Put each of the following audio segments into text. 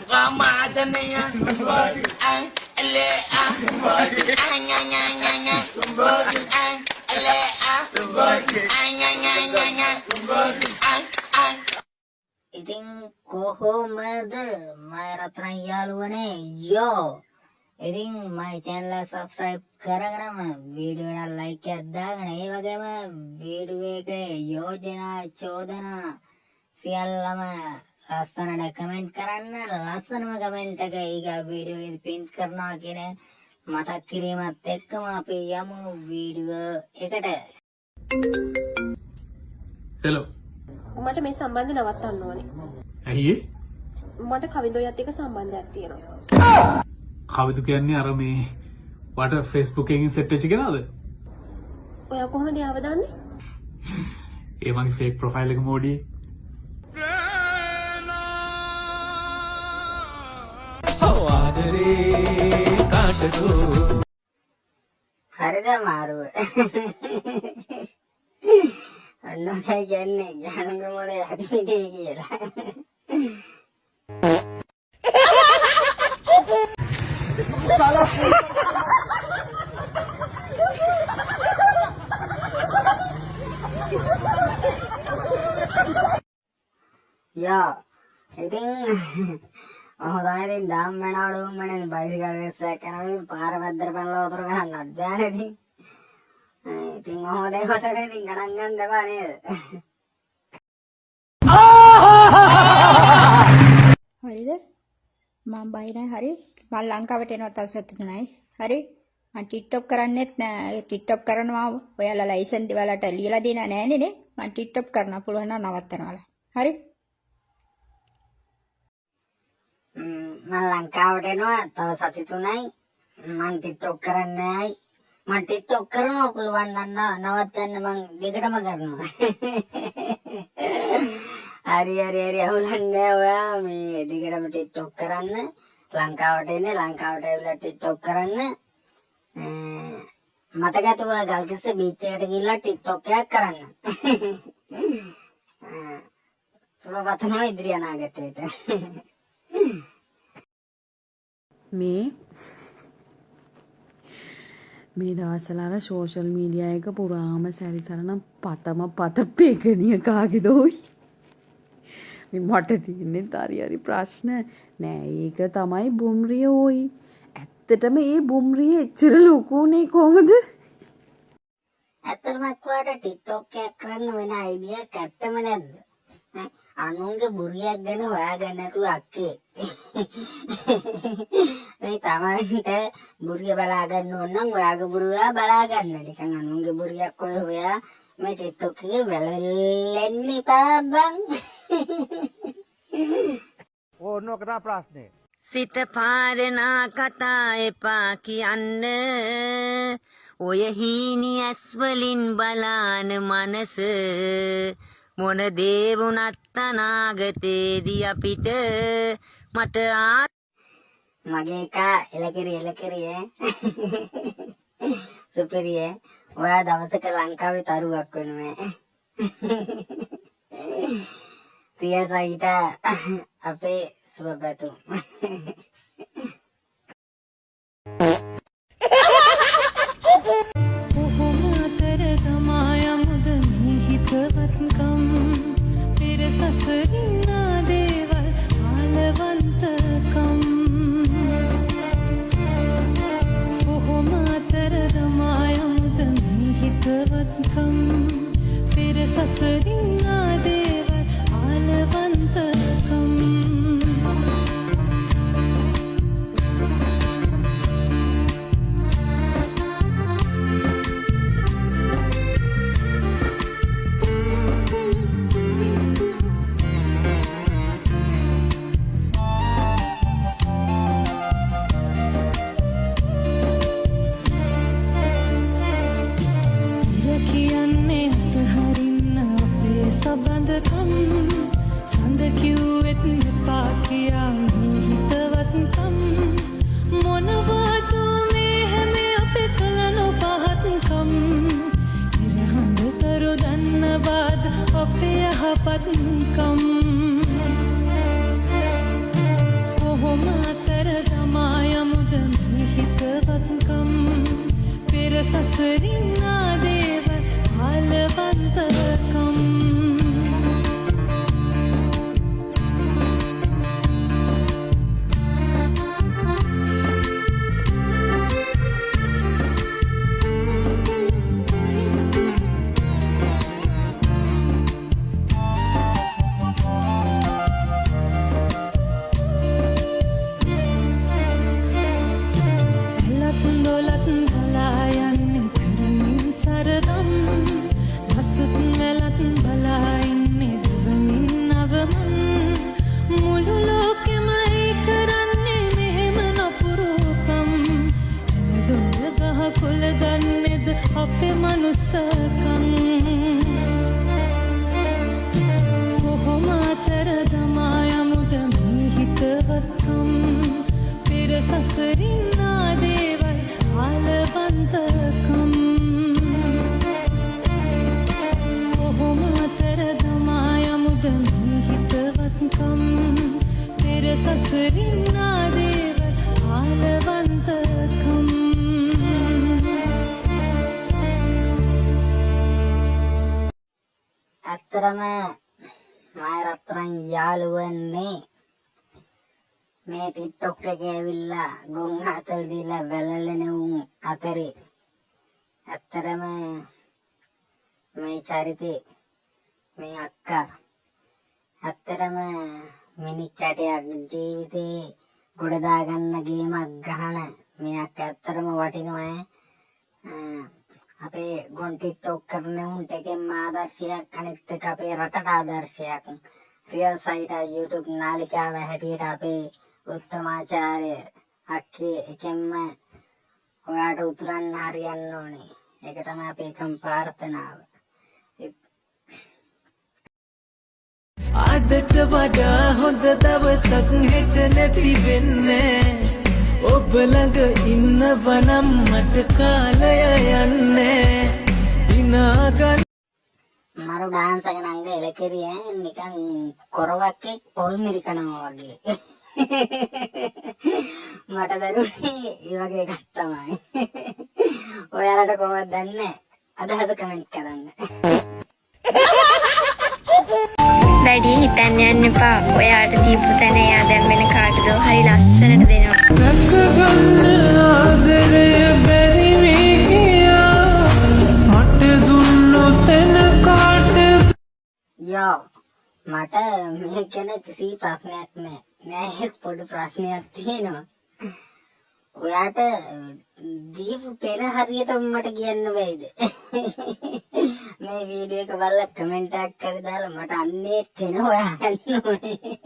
Ramadania, ඉතින් කොහොමද මම රත්න යාළුවනේ යෝ ඉතින් මගේ channel එක subscribe කරගෙනම වීඩියෝ එකට like එකක් දාගෙන ඒ වගේම වීඩියෝ එකේ යෝජනා චෝදනා සියල්ලම ලස්සනට කමෙන්ට් කරන්න ලස්සනම කමෙන්ට් එක ඊගා වීඩියෝ එකේ පින් කරනවා කියන මතක් කිරීමත් එක්කම අපි යමු වීඩියෝ එකට. හෙලෝ මට මේ සම්බන්ධය නවත්තන්න ඕනේ. ඇයි මට කවිදෝයත් එක්ක සම්බන්ධයක් තියෙනවා. කවිදු කියන්නේ අර මේ වට Facebook එකකින් සෙට් වෙච්ච කෙනාද? ඔයා කොහොමද යාව දන්නේ? ඒ මගේ fake profile එක මොඩි. හරිද මාරුව? අන්නකයි කියන්නේ ජනංග මොලේ හදින්නේ කියලා. යා ඉතින් හොඳයි දාම් මනාවලු මනේ බයිසිකල් රේස් එක කරනවා පාර වැද්දට පැනලා වතුර ගහන්නත් බෑනේ ඉතින්. ඉතින් හොඳයි කොටනේ ඉතින් ගණන් ගන්න බෑ නේද? හරිද? මම බයි නෑ හරි. මම ලංකාවට එනවා තව සතුටු නෑ. හරි? මම TikTok කරන්නෙත් නෑ. TikTok කරනවා ඔයාලා ලයිසන් දෙවලට ලියලා දෙනා නෑනේ නේ. මම TikTok කරන්න පුළුවන් නම් නවත්තනවා. හරි? මම ලංකාවට එනවා තව සති 3යි. මම TikTok කරන්නේ නෑයි. මම TikTok කරනවා පුළුවන් නම් නවත්තන්න මම දෙකටම කරනවා. හරි අවුලන්නේ ඔයා මේ දිගටම TikTok කරන්න ලංකාවට එන්නේ ලංකාවට ඇවිල්ලා TikTok කරන්න මතකද ඔයා ගල්කිස්ස බීච් එකට ගිහිල්ලා TikTok එකක් කරන්න සුබවතනෝ ඉදිරි අනාගතයට මේ දවස්වල අර සෝෂල් මීඩියා එක පුරාම සැරිසරන පත පේකණිය කාගේදෝයි මේ මට තියෙන්නේ හරි ප්‍රශ්න නෑ ඒක තමයි බුම්රිය ඕයි ඇත්තටම ඒ බුම්රිය එච්චර ලොකුනේ කොහමද ඇත්තටම ඔයාට TikTok එකක් කරන්න වෙන අයිඩියා එකක් ඇත්තම නැද්ද අනුන්ගේ බුරියක් ගැන හොයාගන්න නැතුව අක්කේ මේ තමන්ට බුරිය බලා ගන්න ඕන නම් ඔයාගේ බුරිය බලා ගන්න නිකන් අනුන්ගේ බුරියක් ඔය හොයා මේ TikTok එකේ වැළෙන්න එපා බං ඕනෝක තමයි ප්‍රශ්නේ සිත පාරනා කතා එපා කියන්න ඔය හීනි ඇස් වලින් බලාන මනස මොන දේ වුණත් අනාගතේදී අපිට මට මගේ එකා එලකිරි සුපිරිය ඔයා දවසක ලංකාවේ තරුවක් වෙනවා තියසයිට අපේ සුබපැතුම් සසරින්නා දේව හලවන්තකම් අපේ මනුස්සකම් කොහොම අතර දමා යමුද මේ හිතවත්කම් පෙර සසරින් ආදේවල් ආලවන්තකම් කොහොම අතර දමා යමුද මේ හිතවත්කම් පෙර සසරින් ආදේවල් ආලවන්තකම් ඇත්තරම මම රත්තරන් යාළුවනේ මේ ටික්ටොක් එකේ ඇවිල්ලා ගොන් හතල් දීලා වැළලෙන උන් අතරේ ඇත්තරම මේ චරිතේ මේ අක්කා ඇත්තරම මිනිස් කැටයක් ජීවිතේ ගොඩ දාගන්න ගේමක් ගහන මේ අක්කා ඇත්තරම වටිනවා අපේ ගොන් ටික්ටොක් කරන උන්ට එකෙන් ආදර්ශයක් අනිත් එක අපේ රටට ආදර්ශයක් රියල් සයිට් YouTube නාලිකාව හැටියට අපේ උත්තමාචාර්ය අක්කේ එකෙන්ම ඔයාට උතුරන්න හරියන්න ඕනේ ඒක තමයි අපේ එකම ප්‍රාර්ථනාව අදට වඩා හොඳ දවසක් හෙට නැති වෙන්නේ ඔබ ළඟ ඉන්නවනම් මට කාලය යන්නේ ඉනාගන්න මරු ඩාන්ස් එක නංග එලකිරිය නිකන් කොරවක්කේ පොල් මිරිකනවා වගේ මට දරුනේ ඒ වගේ එකක් තමයි ඔයාලට කොහොමද දන්නේ අදහස කමෙන්ට් කරන්න වැඩි හිතන්න යන්න එපා. ඔයාට දීපු තැන එයා දැන් වෙන කාටද හරි ලස්සනට දෙනවා. රැකගන්න ආදරය බැරි වී ගියා මට දුන්නොත් එන කාට යෝ මට මේ ගැන කිසි ප්‍රශ්නයක් නෑ පොඩි ප්‍රශ්නයක් තියෙනවා ඔයාට දීපු තැන හරියට මට කියන්න බැයිද මේ වීඩියෝ එක බලලා කමෙන්ට් එකක් කරලා දාලා මට අන්නේ තැන හොයන්න ඕනේ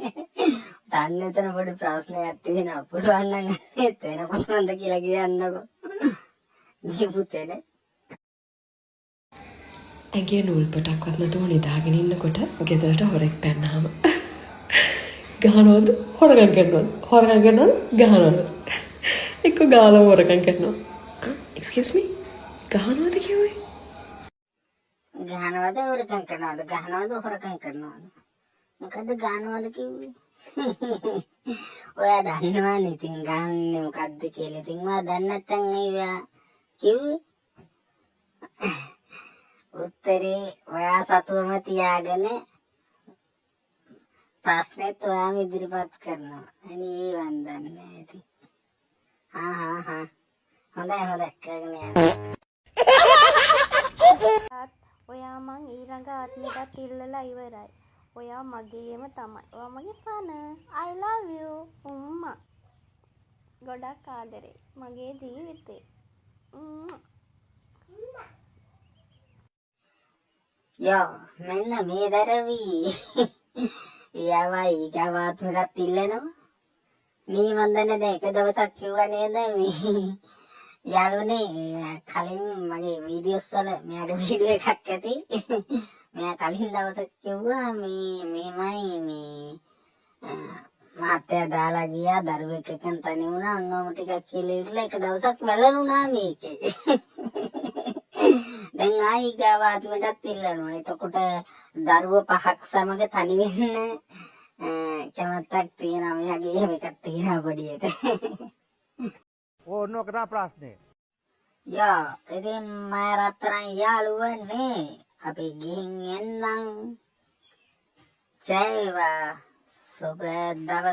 තන්නතර පොඩි ප්‍රශ්නයක් තියෙනවා පුළුවන් නම් අන්නේ තැන කොහොමද කියලා කියන්නකෝ දීපු තැන ඇගේ නූල් පොටක්වත් නැතුව නිදාගෙන ඉන්නකොට ගෙදරට හොරෙක් පැන්නාම ගහනවද හොරකම් කරනවද ගහනවද එක්ක ගාලා හොරකම් කරනවා එක්ස්කියුස් මී ගහනවද කිව්වේ ගහනවද හොරකම් කරනවද මොකද ගහනවද කිව්වේ ඔයා දන්නවනේ ඉතින් ගහන්නේ මොකද්ද කියලා ඉතින් මම දන්නේ නැත්නම් ඒවා කිව්වේ උත්තරේ ඔයා සතුවම තියාගෙන ප්‍රශ්නෙත් ඔයාම ඉදිරිපත් කරනවා. අනේ ඒ වන්දන්නේ නැහැ ඉතින්. හොඳයි කරගෙන යන්න. ඔයා මං ඊළඟ ආත්මෙටත් ඉල්ලලා ඉවරයි. ඔයා මගේම තමයි. ඔයා මගේ පන. I love you. උම්මා. ගොඩක් ආදරේ. මගේ ජීවිතේ. යෝ මෙන්න මේ දරවි යාවයි ඊගාවාත්මකට ඉල්ලනවා මේ වන්දනේ දැන් එක දවසක් කිව්වා නේද මේ යාළුවනේ කලින් මගේ වීඩියෝස් වල මෙයාගේ වීඩියෝ එකක් ඇති මෙයා කලින් දවසක් කිව්වා මේමයි මේ මාත්‍යා දාලා ගියා දරුවෙක් එකෙන් තනි වුණා අන්නෝම ටිකක් කියලා ඉවරලා එක දවසක් වැළලුණා මේකේ දැන් ආයි ගාවාත්මටත් ඉල්ලනවා. එතකොට දරුවෝ 5ක් සමග තනි වෙන්න කැමැත්තක් තියෙනවා. මෙයාගේ එහෙම එකක් තියෙනවා පොඩියට. ඕනෝක තමයි ප්‍රශ්නේ. යෝ ඉතින් මම රත්තරන් යාළුවනේ අපි ගිහින් එන්නම් ජය වේවා සුබ දවසක්